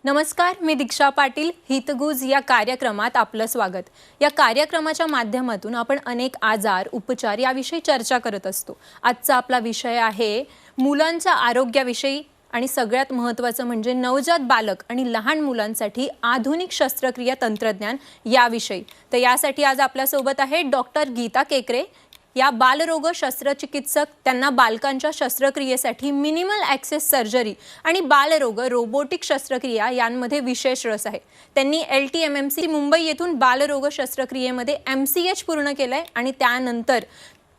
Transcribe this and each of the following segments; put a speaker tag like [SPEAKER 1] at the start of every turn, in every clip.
[SPEAKER 1] नमस्कार, मी दीक्षा पाटील. हितगुज या कार्यक्रमात आपलं स्वागत. या कार्यक्रमाच्या माध्यमातून आपण अनेक आजार, उपचार याविषयी चर्चा करत असतो. आजचा आपला विषय आहे मुलांच्या आरोग्याविषयी आणि सगळ्यात महत्त्वाचं म्हणजे नवजात बालक आणि लहान मुलांसाठी आधुनिक शस्त्रक्रिया तंत्रज्ञान याविषयी. तर यासाठी आज आपल्यासोबत आहे डॉक्टर गीता केकरे. या बालरोग शस्त्रचिकित्सक. त्यांना बालकांच्या शस्त्रक्रियेसाठी मिनिमल ॲक्सेस सर्जरी आणि बालरोग रोबोटिक शस्त्रक्रिया यांमध्ये विशेष रस आहे. त्यांनी LTMMC मुंबई येथून बालरोग शस्त्रक्रियेमध्ये MCH पूर्ण केलंय आणि त्यानंतर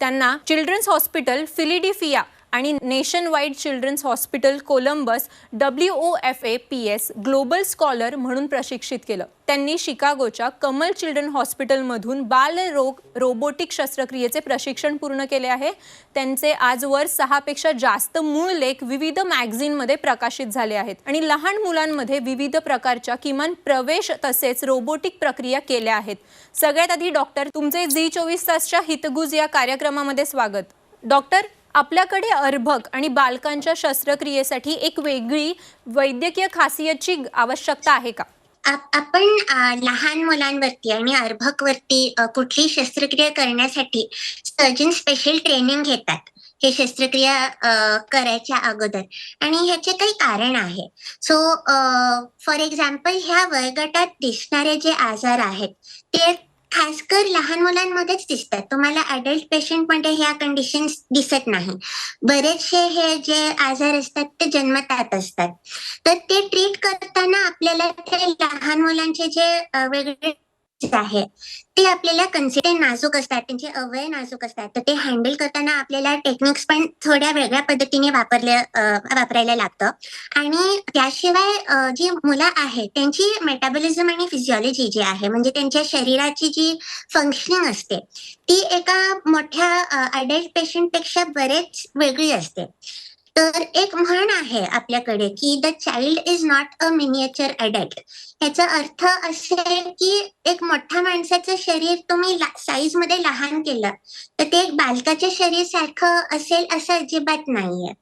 [SPEAKER 1] त्यांना चिल्ड्रन्स हॉस्पिटल फिलाडेल्फिया आणि Nationwide Children's Hospital Columbus WOFAPS global scholar म्हणून प्रशिक्षित केलं. त्यांनी शिकागोच्या कमल चिल्ड्रन हॉस्पिटलमधून बालरोग रोबोटिक शस्त्रक्रियेचे प्रशिक्षण पूर्ण केले आहे. त्यांचे आजवर 6 पेक्षा जास्त मूळ लेख विविध मॅगझिनमध्ये प्रकाशित झाले आहेत आणि लहान मुलांमध्ये विविध प्रकारच्या किमान प्रवेश तसेच रोबोटिक प्रक्रिया केल्या आहेत. सगळ्यात आधी डॉक्टर, तुमचे झी24 तासच्या हितगुज या कार्यक्रमामध्ये स्वागत. डॉक्टर, आपल्याकडे अर्भक आणि बालकांच्या शस्त्रक्रियेसाठी एक वेगळी वैद्यकीय खासियतची आवश्यकता आहे का?
[SPEAKER 2] आपण लहान मुलांवरती आणि अर्भकवरती कुठली शस्त्रक्रिया करण्यासाठी सर्जन स्पेशल ट्रेनिंग घेतात हे शस्त्रक्रिया करायच्या अगोदर, आणि ह्याचे काही कारण आहे. सो फॉर एक्झाम्पल, ह्या वयोगटात दिसणारे जे आजार आहेत ते खासकर लहान मुलांमध्येच दिसतात. तुम्हाला अडल्ट पेशंटमध्ये ह्या कंडिशन्स दिसत नाही. बरेचसे हे जे आजार असतात ते जन्मतात असतात. तर ते ट्रीट करताना आपल्याला ते लहान मुलांचे जे वेगळे आहे ते आपल्याला कन्सिडर नाजूक असतात, त्यांचे अवयव नाजूक असतात. तर ते हँडल करताना आपल्याला टेक्निक्स पण थोड्या वेगळ्या पद्धतीने वापरायला लागतं. आणि त्याशिवाय जी मुलं आहेत त्यांची मेटाबॉलिझम आणि फिजिओलॉजी जी आहे, म्हणजे त्यांच्या शरीराची जी फंक्शनिंग असते ती एका मोठ्या अडल्ट पेशंटपेक्षा बरेच वेगळी असते. तर एक म्हण आहे आपल्याकडे की the child is not a miniature adult. ह्याचा अर्थ असेल की एक मोठ्या माणसाचं शरीर तुम्ही साईज मध्ये लहान केलं तर ते एक बालकाच्या शरीर सारखं असेल असं अजिबात नाहीये.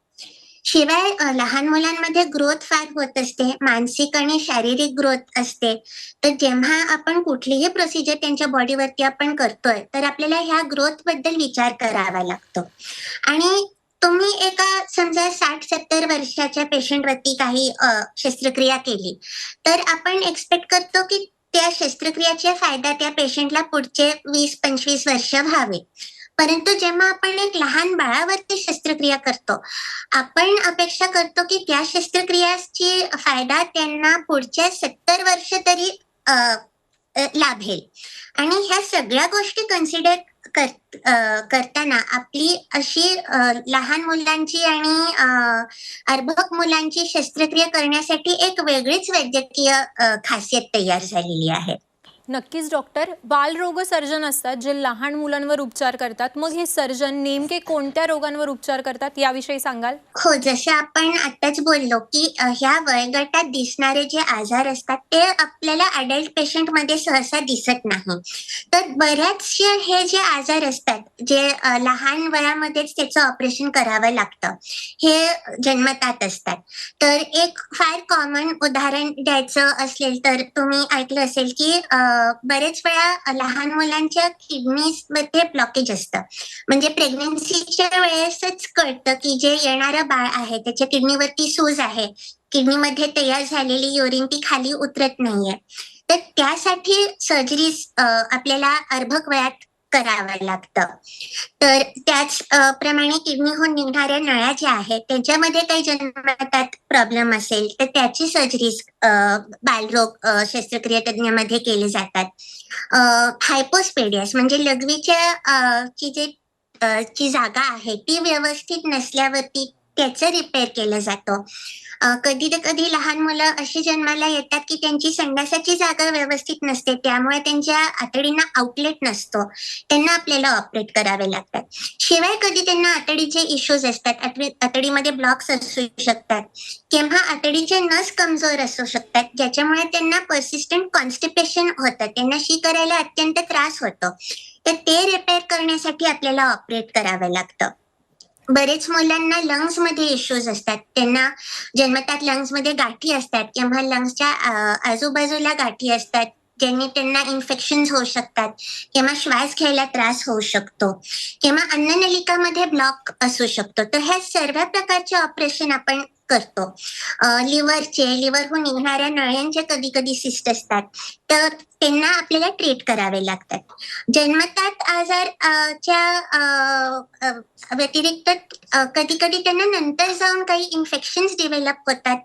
[SPEAKER 2] शिवाय लहान मुलांमध्ये ग्रोथ फार होत असते, मानसिक आणि शारीरिक ग्रोथ असते. तर जेव्हा आपण कुठलीही प्रोसिजर त्यांच्या बॉडीवरती आपण करतोय तर आपल्याला ह्या ग्रोथ बद्दल विचार करावा लागतो. आणि तुम्ही एका समजा 60-70 वर्षाच्या पेशंटवरती काही शस्त्रक्रिया केली तर आपण एक्सपेक्ट करतो की त्या शस्त्रक्रियाचा फायदा त्या पेशंटला पुढचे 20-25 वर्ष व्हावे. परंतु जेव्हा आपण एक लहान बाळावरती शस्त्रक्रिया करतो, आपण अपेक्षा करतो की त्या शस्त्रक्रियाची फायदा त्यांना पुढच्या 70 वर्ष तरी लाभेल. आणि ह्या सगळ्या गोष्टी कन्सिडर करताना आपली अशी लहान मुलांची आणि अर्भक मुलांची शस्त्रक्रिया करण्यासाठी एक वेगळीच वैद्यकीय खासियत तयार झालेली आहे.
[SPEAKER 1] नक्कीच डॉक्टर. बालरोग सर्जन असतात जे लहान मुलांवर उपचार करतात. मग हे सर्जन नेमके कोणत्या रोगांवर उपचार करतात याविषयी सांगाल?
[SPEAKER 2] हो, जसे आपण आताच बोललो की ह्या वयोगटात दिसणारे जे आजार असतात ते आपल्याला अडल्ट पेशंटमध्ये सहसा दिसत नाही. तर बऱ्याचशे हे जे आजार असतात जे लहान वयामध्येच त्याचं ऑपरेशन करावं लागतं, हे जन्मतात असतात. तर एक फार कॉमन उदाहरण द्यायचं असेल तर तुम्ही ऐकलं असेल की बरेच वेळा लहान मुलांच्या किडनीमध्ये ब्लॉकेज असतं. म्हणजे प्रेग्नन्सीच्या वेळेसच कळतं की जे येणारं बाळ आहे त्याच्या किडनीवरती सूज आहे, किडनीमध्ये तयार झालेली युरिन ती खाली उतरत नाहीये. तर त्यासाठी सर्जरीज आपल्याला अर्भक वयात करावं लागतं. तर त्याच प्रमाणे किडनीहून निघणाऱ्या नळ्या ज्या आहेत त्याच्यामध्ये काही जन्मतात प्रॉब्लेम असेल तर त्याची सर्जरीज बालरोग शस्त्रक्रिया तज्ञामध्ये केली जातात. हायपोस्पेडियस म्हणजे लघवीच्या ची जागा आहे ती व्यवस्थित नसल्यावरती त्याचं रिपेअर केलं जातं. कधी ना कधी लहान मुलं अशी जन्माला येतात की त्यांची संडासाची जागा व्यवस्थित नसते, त्यामुळे त्यांच्या आतडींना आउटलेट नसतो, त्यांना आपल्याला ऑपरेट करावे लागतात. शिवाय कधी त्यांना आतडीचे इश्यूज असतात, आतडीमध्ये ब्लॉक्स असू शकतात किंवा आतडीचे नस कमजोर असू शकतात, ज्याच्यामुळे त्यांना पर्सिस्टंट कॉन्स्टिपेशन होतं, त्यांना शी करायला अत्यंत त्रास होतो. तर ते रिपेअर करण्यासाठी आपल्याला ऑपरेट करावं लागतं. बरेच मुलांना लंग्समध्ये इश्यूज असतात. त्यांना जन्मतात लंग्समध्ये गाठी असतात किंवा लंग्सच्या आजूबाजूला गाठी असतात, ज्यांनी त्यांना इन्फेक्शन्स होऊ शकतात किंवा श्वास घ्यायला त्रास होऊ शकतो किंवा अन्ननलिकामध्ये ब्लॉक असू शकतो. तर ह्या सर्व प्रकारचे ऑपरेशन आपण करतो. लिव्हरहून निघणाऱ्या नळ्यांचे कधी-कधी सिस्ट असतात. तर त्यांना आपल्याला ट्रीट करावे लागतात. जन्मतात आजार च्या व्यतिरिक्त कधी-कधी त्यांना नंतर जाऊन काही इन्फेक्शन्स डेव्हलप होतात,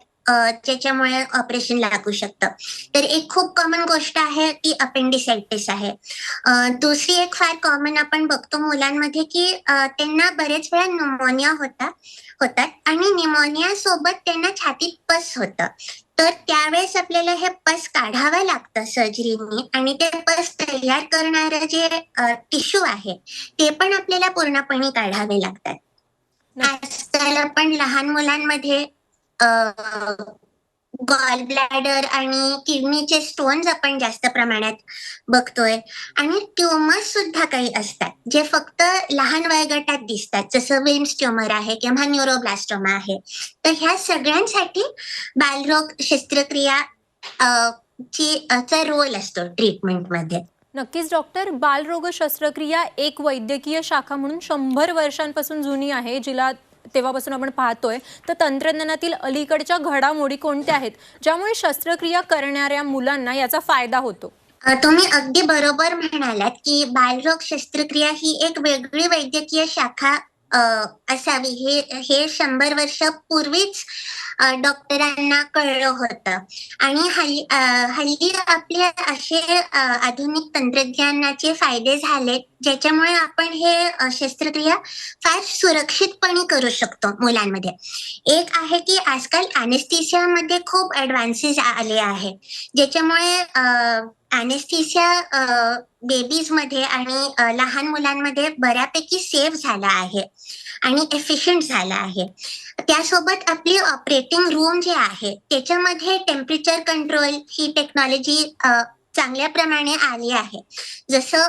[SPEAKER 2] ज्याच्यामुळे ऑपरेशन लागू शकतं. तर एक खूप कॉमन गोष्ट आहे ती अपेंडिसायटिस आहे. दुसरी एक फार कॉमन आपण बघतो मुलांमध्ये की त्यांना बरेच वेळा न्यूमोनिया होतात आणि न्यूमोनिया सोबत त्यांना छातीत पस होतं. तर त्यावेळेस आपल्याला हे पस काढावं लागतं सर्जरीने आणि ते पस तयार करणारं जे टिश्यू आहे ते पण आपल्याला पूर्णपणे काढावे लागतात. आजकाल आपण लहान मुलांमध्ये गॉल ब्लॅडर आणि किडनीचे स्टोन्स आपण जास्त प्रमाणात बघतोय आणि ट्युमर्स सुद्धा काही असतात जे फक्त लहान वयोगटात दिसतात, जसं विल्म्स ट्युमर आहे किंवा न्यूरोब्लास्टोमा आहे. तर ह्या सगळ्यांसाठी बालरोग शस्त्रक्रिया चा रोल असतो ट्रीटमेंटमध्ये.
[SPEAKER 1] नक्कीच डॉक्टर. बालरोग शस्त्रक्रिया एक वैद्यकीय शाखा म्हणून 100 वर्षांपासून जुनी आहे, जिला तेव्हापासून आपण पाहतोय. तर तंत्रज्ञानातील अलीकडच्या घडामोडी कोणत्या आहेत ज्यामुळे शस्त्रक्रिया करणाऱ्या मुलांना याचा फायदा होतो?
[SPEAKER 2] तुम्ही अगदी बरोबर म्हणालात की बालरोग शस्त्रक्रिया ही एक वेगळी वैद्यकीय शाखा असावी हे 100 वर्ष पूर्वीच डॉक्टरांना कळलं होतं आणि हल्ली आपले असे आधुनिक तंत्रज्ञानाचे फायदे झालेत ज्याच्यामुळे आपण हे शस्त्रक्रिया फार सुरक्षितपणे करू शकतो मुलांमध्ये. एक आहे की आजकाल ॲनेस्थेसियामध्ये खूप ॲडव्हान्सेस आले आहेत, ज्याच्यामुळे ॲनेस्थेसिया बेबीजमध्ये आणि लहान मुलांमध्ये बऱ्यापैकी सेफ झाला आहे आणि एफिशियंट झाला आहे. त्यासोबत आपली ऑपरेटिंग रूम जे आहे त्याच्यामध्ये टेम्परेचर कंट्रोल ही टेक्नॉलॉजी चांगल्या प्रमाणे आली आहे. जसं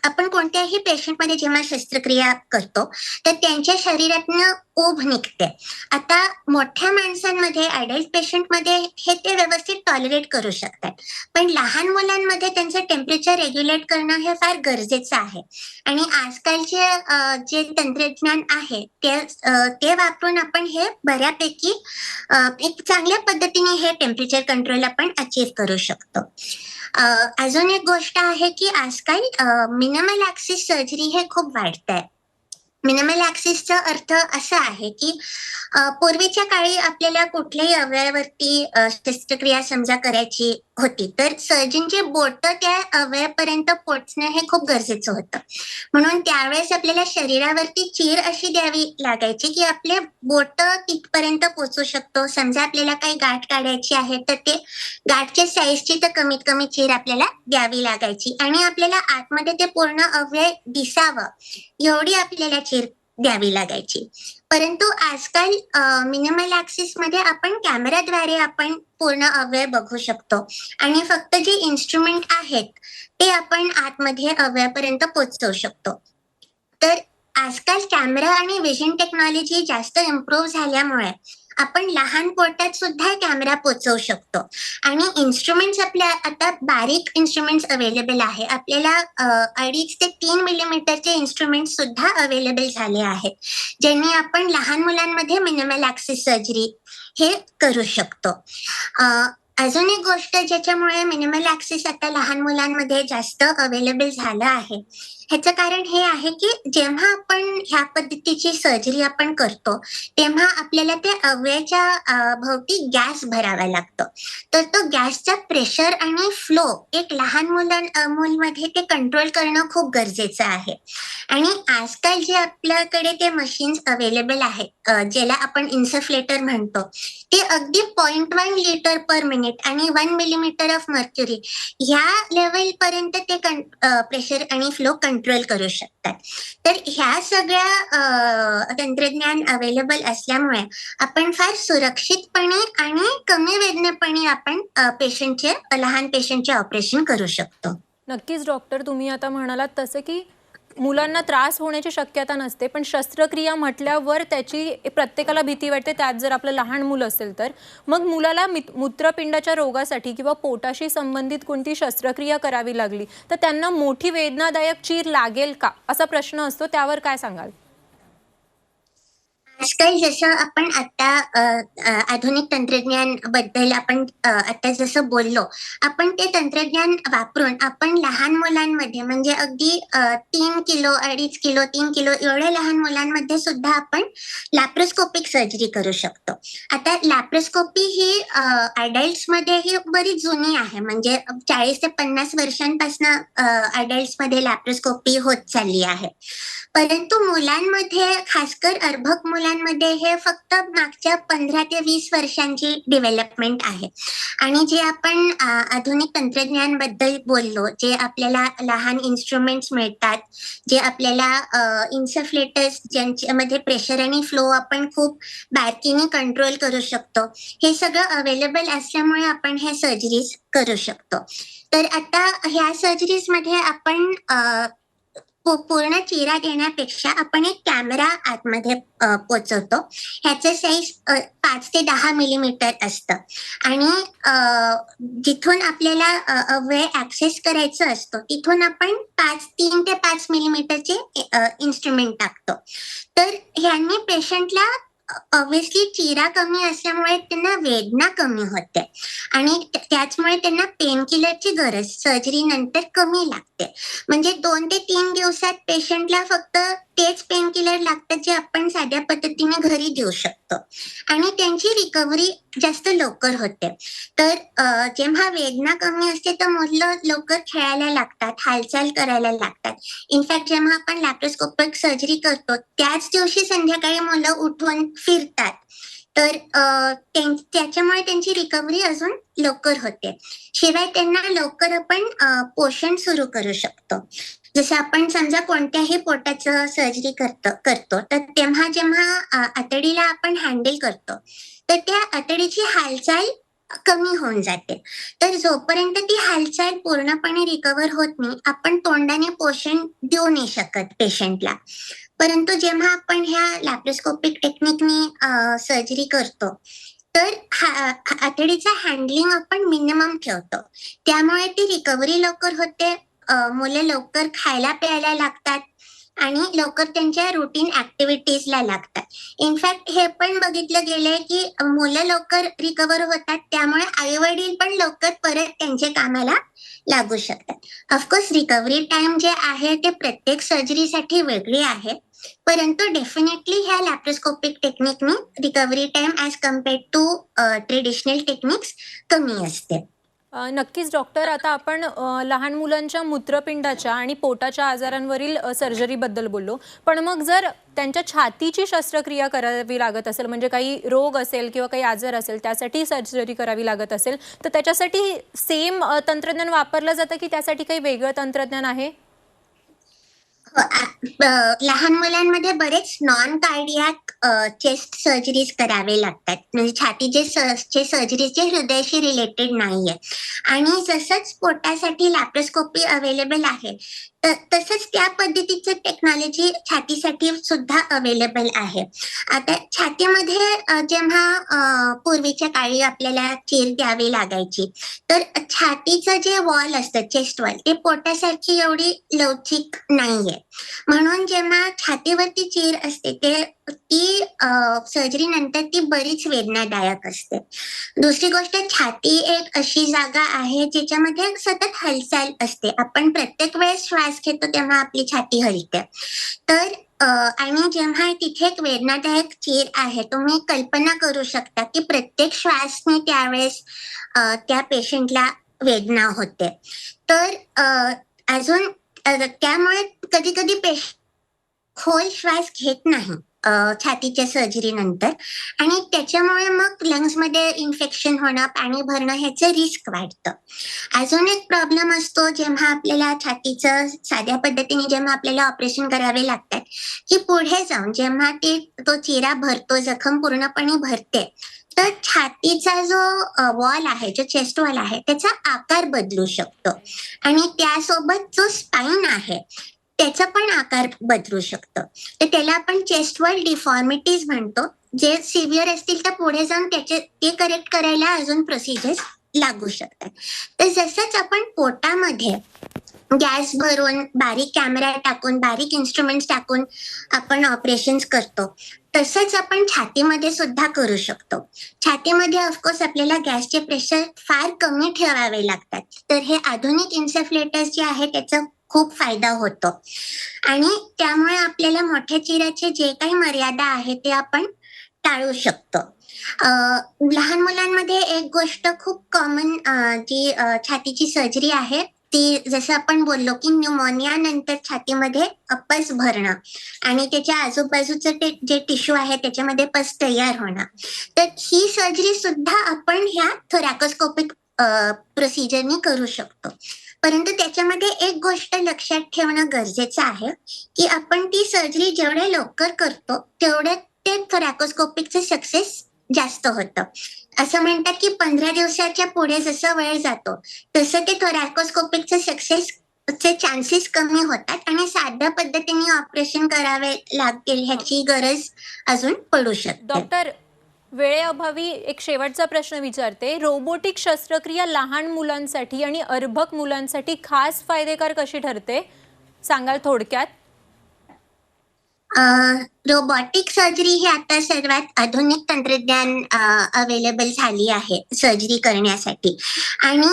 [SPEAKER 2] आपण कोणत्याही पेशंटमध्ये जेव्हा शस्त्रक्रिया करतो तर त्यांच्या शरीरातनं ऊब निघते. आता मोठ्या माणसांमध्ये अडल्ट पेशंटमध्ये हे ते व्यवस्थित टॉलरेट करू शकतात, पण लहान मुलांमध्ये त्यांचं टेम्परेचर रेग्युलेट करणं हे फार गरजेचं आहे आणि आजकालचे जे तंत्रज्ञान आहे ते वापरून आपण हे बऱ्यापैकी एक चांगल्या पद्धतीने हे टेम्परेचर कंट्रोल आपण अचीव्ह करू शकतो. अजून एक गोष्ट आहे की आजकाल मिनिमल ॲक्सिस सर्जरी हे खूप वाढतंय. मिनिमल ॲक्सिसचा अर्थ असा आहे की पूर्वीच्या काळी आपल्याला कुठल्याही अवयवावरती शस्त्रक्रिया समजा करायची होती तर सर्जनची बोटं त्या अवयवापर्यंत पोहोचणं हे खूप गरजेचं होतं. म्हणून त्यावेळेस आपल्याला शरीरावरती चीर अशी द्यावी लागायची की आपले बोटं तिथपर्यंत पोहोचू शकतो. समजा आपल्याला काही गाठ काढायची आहे तर ते गाठच्या साईजची तर कमीत कमी चीर आपल्याला द्यावी लागायची आणि आपल्याला आतमध्ये ते पूर्ण अवयव दिसावं एवढी आपल्याला चीर द्यावी लागायची. परंतु आजकाल मिनिमल ॲक्सिसमध्ये आपण कॅमेराद्वारे आपण पूर्ण अवयव बघू शकतो आणि फक्त जे इन्स्ट्रुमेंट आहेत ते आपण आतमध्ये अवयवापर्यंत पोहोचवू शकतो. तर आजकाल कॅमेरा आणि विजन टेक्नॉलॉजी जास्त इम्प्रूव्ह झाल्यामुळे आपण लहान पोटात सुद्धा कॅमेरा पोहोचवू शकतो आणि इन्स्ट्रुमेंट्स आपल्या आता बारीक इन्स्ट्रुमेंट्स अवेलेबल आहे. आपल्याला 2.5 ते 3 मिलीमीटरचे इन्स्ट्रुमेंट्स सुद्धा अवेलेबल झाले आहेत, ज्यांनी आपण लहान मुलांमध्ये मिनिमल ॲक्सिस सर्जरी हे करू शकतो. अजून एक गोष्ट ज्याच्यामुळे मिनिमल ॲक्सिस आता लहान मुलांमध्ये जास्त अवेलेबल झालं आहे, ह्याचं कारण हे आहे की जेव्हा आपण ह्या पद्धतीची सर्जरी आपण करतो तेव्हा आपल्याला त्या अवयवाच्या भोवती गॅस भरावा लागतो. तर तो गॅसचा प्रेशर आणि फ्लो एक लहान मुलांमध्ये ते कंट्रोल करणं खूप गरजेचं आहे आणि आजकाल जे आपल्याकडे ते मशीन्स अवेलेबल आहेत ज्याला आपण इन्सफ्लेटर म्हणतो, ते अगदी 0.1 लिटर पर मिनिट आणि 1 मिलीमीटर ऑफ मर्क्युरी ह्या लेवलपर्यंत ते प्रेशर आणि फ्लो कंट्रोल करू शकतात. तर ह्या सगळ्या तंत्रज्ञान अवेलेबल असल्यामुळे आपण फार सुरक्षितपणे आणि कमी वेदनेपणे आपण लहान पेशंटचे ऑपरेशन करू शकतो.
[SPEAKER 1] नक्कीच डॉक्टर. तुम्ही आता म्हणालात तसं की मुलांना त्रास होण्याची शक्यता नसते, पण शस्त्रक्रिया म्हटल्यावर त्याची प्रत्येकाला भीती वाटते. त्यात जर आपलं लहान मुलं असेल तर मग मुलाला मूत्रपिंडाच्या रोगासाठी किंवा पोटाशी संबंधित कोणती शस्त्रक्रिया करावी लागली तर त्यांना मोठी वेदनादायक चीर लागेल का, असा प्रश्न असतो. त्यावर काय सांगाल?
[SPEAKER 2] आजकाल जसं आपण आता आधुनिक तंत्रज्ञान बद्दल आपण आता जसं बोललो, आपण ते तंत्रज्ञान वापरून आपण लहान मुलांमध्ये म्हणजे अगदी 3 किलो, 2.5 किलो, 3 किलो एवढ्या लहान मुलांमध्ये सुद्धा आपण लॅप्रोस्कोपिक सर्जरी करू शकतो. आता लॅप्रोस्कोपी ही अडल्ट्समध्ये ही बरीच जुनी आहे. म्हणजे 40 ते 50 वर्षांपासून अडल्ट्समध्ये लॅप्रोस्कोपी होत चालली आहे. परंतु मुलांमध्ये खासकर अर्भक मुलांमध्ये हे फक्त मागच्या 15 ते 20 वर्षांची डेव्हलपमेंट आहे. आणि जे आपण आधुनिक तंत्रज्ञानबद्दल बोललो, जे आपल्याला लहान इन्स्ट्रुमेंट्स मिळतात, जे आपल्याला इन्सफ्लेटर्स ज्यांच्यामध्ये प्रेशर आणि फ्लो आपण खूप बारकीने कंट्रोल करू शकतो, हे सगळं अवेलेबल असल्यामुळे आपण हे सर्जरीज करू शकतो. तर आता ह्या सर्जरीजमध्ये आपण पूर्ण चेहरा घेण्यापेक्षा आपण एक कॅमेरा आतमध्ये पोहोचवतो. ह्याचं साईज 5 ते 10 मिलीमीटर असतं आणि जिथून आपल्याला अवयव ऍक्सेस करायचं असतो तिथून आपण 3 ते 5 मिलीमीटरचे इन्स्ट्रुमेंट टाकतो. तर ह्यांनी पेशंटला ऑब्व्हियसली चेहरा कमी असल्यामुळे त्यांना वेदना कमी होते आणि त्याचमुळे त्यांना पेन किलरची गरज सर्जरी नंतर कमी लागते. म्हणजे 2 ते 3 दिवसात पेशंटला फक्त तेच पेन किलर लागतात जे आपण साध्या पद्धतीने घरी देऊ शकतो आणि त्यांची रिकव्हरी जास्त लवकर होते. तर जेव्हा वेदना कमी असते तर मुलं लवकर खेळायला लागतात, हालचाल करायला लागतात. इनफॅक्ट जेव्हा आपण लॅप्रोस्कोपिक सर्जरी करतो त्याच दिवशी संध्याकाळी मुलं उठून फिरतात. तर त्याच्यामुळे त्यांची रिकव्हरी अजून लवकर होते. शिवाय त्यांना लवकर आपण पोषण सुरू करू शकतो. जसं आपण समजा कोणत्याही पोटाचं सर्जरी करतो तर तेव्हा जेव्हा आतडीला आपण हँडल करतो तर त्या आतडीची हालचाल कमी होऊन जाते. तर जोपर्यंत ती हालचाल पूर्णपणे रिकव्हर होत नाही आपण तोंडाने पोषण देऊ नाही शकत पेशंटला. परंतु जेव्हा आपण ह्या लॅप्रोस्कोपिक टेक्निकनी सर्जरी करतो तर आतडीचं हँडलिंग आपण मिनिमम ठेवतो. त्यामुळे ती रिकव्हरी लवकर होते. मुलं लवकर खायला प्यायला लागतात आणि लवकर त्यांच्या रुटीन ऍक्टिव्हिटीजला लागतात. इनफॅक्ट हे पण बघितलं गेलंय की मुलं लवकर रिकव्हर होतात त्यामुळे आई वडील पण लवकर परत त्यांच्या कामाला लागू शकतात. ऑफकोर्स रिकव्हरी टाइम जे आहे ते प्रत्येक सर्जरीसाठी वेगळी आहे. परंतु डेफिनेटली ह्या लॅप्रोस्कोपिक टेक्निकने recovery time as compared to traditional techniques कमी असते.
[SPEAKER 1] नक्कीच डॉक्टर. आता आपण लहान मुलांच्या मूत्रपिंडाच्या आणि पोटाच्या आजारांवरील सर्जरीबद्दल बोललो, पण मग जर त्यांच्या छातीची शस्त्रक्रिया करावी लागत असेल, म्हणजे काही रोग असेल किंवा काही आजार असेल त्यासाठी सर्जरी करावी लागत असेल, तर त्याच्यासाठी सेम तंत्रज्ञान वापरलं जातं की त्यासाठी काही वेगळं तंत्रज्ञान आहे?
[SPEAKER 2] लहान मुलांमध्ये बरेच नॉन कार्डियाक चेस्ट सर्जरीज करावे लागतात. म्हणजे छातीचे सर्जरीज जे हृदयाशी रिलेटेड नाहीये आणि जसंच पोटासाठी लॅप्रोस्कोपी अवेलेबल आहे तसंच त्या पद्धतीचं टेक्नॉलॉजी छातीसाठी सुद्धा अवेलेबल आहे. आता छातीमध्ये जेव्हा पूर्वीच्या काळी आपल्याला चीर द्यावी लागायची तर छातीचं जे वॉल असतं चेस्ट वॉल ते पोटासारखी एवढी लवचिक नाहीये. म्हणून जेव्हा छातीवरती चीर असते ती सर्जरी नंतर ती बरीच वेदनादायक असते. दुसरी गोष्ट छाती एक अशी जागा आहे ज्याच्यामध्ये सतत हालचाल असते. आपण प्रत्येक वेळेस श्वास घेतो तेव्हा आपली छाती हलते. तर आणि जेव्हा तिथे एक वेदनादायक चीर आहे तुम्ही कल्पना करू शकता की प्रत्येक श्वासने त्यावेळेस त्या पेशंटला वेदना होते. तर अजून त्यामुळे कधी कधी खोल श्वास घेत नाही छातीच्या सर्जरी नंतर आणि त्याच्यामुळे मग लंग्समध्ये इन्फेक्शन होणं, पाणी भरणं ह्याचं रिस्क वाढतं. अजून एक प्रॉब्लेम असतो जेव्हा आपल्याला छातीचं साध्या पद्धतीने जेव्हा आपल्याला ऑपरेशन करावे लागतात की पुढे जाऊन जेव्हा तो चेहरा भरतो, जखम पूर्णपणे भरते तर छातीचा जो वॉल आहे, जो चेस्ट वॉल आहे त्याचा आकार बदलू शकतो आणि त्यासोबत जो स्पाइन आहे त्याचा पण आकार बदलू शकतं. तर त्याला आपण चेस्ट वॉल डिफॉर्मिटीज म्हणतो. जे सिव्हिअर असतील तर पुढे जाऊन ते करेक्ट करायला अजून प्रोसिजर्स लागू शकतात. तर जसंच आपण पोटामध्ये गॅस भरून, बारीक कॅमेरा टाकून, बारीक इन्स्ट्रुमेंट्स टाकून आपण ऑपरेशन्स करतो, तसंच आपण छातीमध्ये सुद्धा करू शकतो. छातीमध्ये ऑफकोर्स आपल्याला गॅसचे प्रेशर फार कमी ठेवावे लागतात. तर हे आधुनिक इन्सफ्लेटर्स जे आहे त्याचा खूप फायदा होतो आणि त्यामुळे आपल्याला मोठ्या चिराचे जे काही मर्यादा आहे ते आपण टाळू शकतो. लहान मुलांमध्ये एक गोष्ट खूप कॉमन जी छातीची सर्जरी आहे ती जसं आपण बोललो की न्यूमोनिया नंतर छातीमध्ये पस भरणं आणि त्याच्या आजूबाजूचं ते जे टिश्यू आहे त्याच्यामध्ये पस तयार होणं. तर ही सर्जरी सुद्धा आपण ह्या थोरॅकोस्कोपिक प्रोसिजरनी करू शकतो. परंतु त्याच्यामध्ये एक गोष्ट लक्षात ठेवणं गरजेचं आहे की आपण ती सर्जरी जेवढ्या लवकर करतो तेवढ्या ते थोरॅकोस्कोपिकचं सक्सेस जास्त होतं. असं म्हणतात की 15 दिवसाच्या पुढे जसं वेळ जातो तसं ते थोरॅकोस्कोपिकचं सक्सेसचे चान्सेस कमी होतात आणि साध्या पद्धतीने ऑपरेशन करावे लागेल ह्याची गरज अजून पडू शकते.
[SPEAKER 1] डॉक्टर, वेळेअभावी एक शेवटचा प्रश्न विचारते. रोबोटिक शस्त्रक्रिया लहान मुलांसाठी आणि अर्भक मुलांसाठी खास फायदेकार कशी ठरते, सांगाल थोडक्यात?
[SPEAKER 2] रोबोटिक सर्जरी ही आता सर्वात आधुनिक तंत्रज्ञान अवेलेबल झाली आहे सर्जरी करण्यासाठी आणि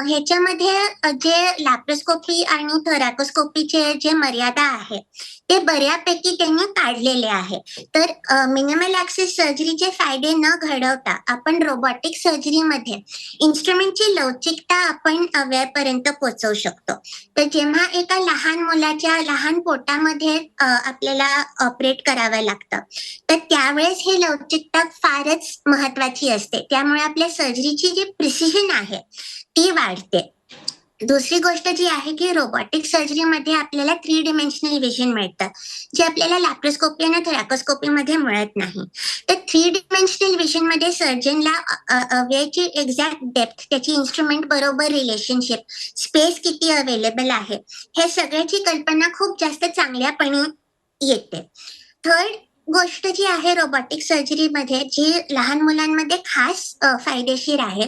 [SPEAKER 2] ह्याच्यामध्ये जे लॅप्रोस्कोपी आणि थोरॅकोस्कोपीचे जे मर्यादा आहे ते बऱ्यापैकी त्यांनी काढलेले आहे. तर मिनिमल ॲक्सेस सर्जरीचे फायदे न घडवता आपण रोबोटिक सर्जरीमध्ये इन्स्ट्रुमेंटची लवचिकता आपण अवयवापर्यंत पोहोचवू शकतो. तर जेव्हा एका लहान मुलाच्या लहान पोटामध्ये आपल्याला ऑपरेट करावं लागतं तर त्यावेळेस हे लवचिकता फारच महत्वाची असते. त्यामुळे आपल्या सर्जरीची जी प्रिसिजन आहे ती वाढते. दुसरी गोष्ट जी आहे की रोबोटिक सर्जरीमध्ये आपल्याला 3 डिमेन्शनल विजन मिळतं जे आपल्याला लॅप्रोस्कोपी आणि थोरॅकोस्कोपीमध्ये मिळत नाही. तर 3 डिमेन्शनल विजनमध्ये सर्जनला अवयवाची एक्झॅक्ट डेप्थ, त्याची इन्स्ट्रुमेंट बरोबर रिलेशनशिप, स्पेस किती अवेलेबल आहे, हे सगळ्याची कल्पना खूप जास्त चांगल्यापणे येते. थर्ड गोष्ट जी आहे रोबोटिक सर्जरीमध्ये जी लहान मुलांमध्ये खास फायदेशीर आहे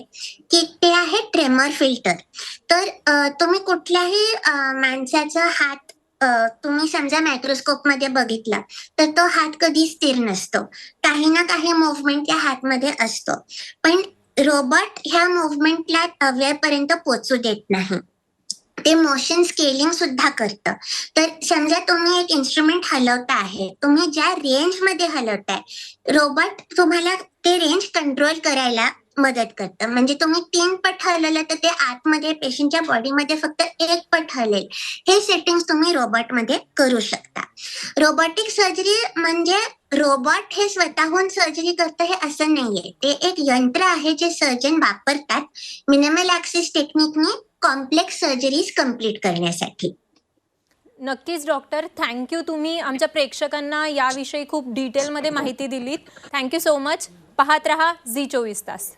[SPEAKER 2] की ते आहे ट्रेमर फिल्टर. तर तुम्ही कुठल्याही माणसाचा हात तुम्ही समजा मायक्रोस्कोपमध्ये बघितला तर तो हात कधी स्थिर नसतो. काही ना काही मुव्हमेंट त्या हातमध्ये असतो. पण रोबोट ह्या मुव्हमेंटला अवयवापर्यंत पोहोचू देत नाही. ते मोशन स्केलिंग सुद्धा करतं. तर समजा तुम्ही एक इन्स्ट्रुमेंट हलवता आहे, तुम्ही ज्या रेंजमध्ये हलवताय, रोबोट तुम्हाला ते रेंज कंट्रोल करायला मदत करतं. म्हणजे तुम्ही 3 पट हलवलं तर ते आतमध्ये पेशंटच्या बॉडीमध्ये फक्त 1 पट हलेल. हे सेटिंग्स तुम्ही रोबोटमध्ये करू शकता. रोबोटिक सर्जरी म्हणजे रोबोट हे स्वतःहून सर्जरी करतं हे असं नाहीये. ते एक यंत्र आहे जे सर्जन वापरतात मिनिमल ॲक्सेस टेक्निकनी कॉम्प्लेक्स सर्जरीज कंप्लीट करण्यासाठी.
[SPEAKER 1] नक्कीच डॉक्टर, थँक्यू. तुम्ही आमच्या प्रेक्षकांना याविषयी खूप डिटेलमध्ये माहिती दिलीत. Thank you so much. पाहत रहा झी 24 तास.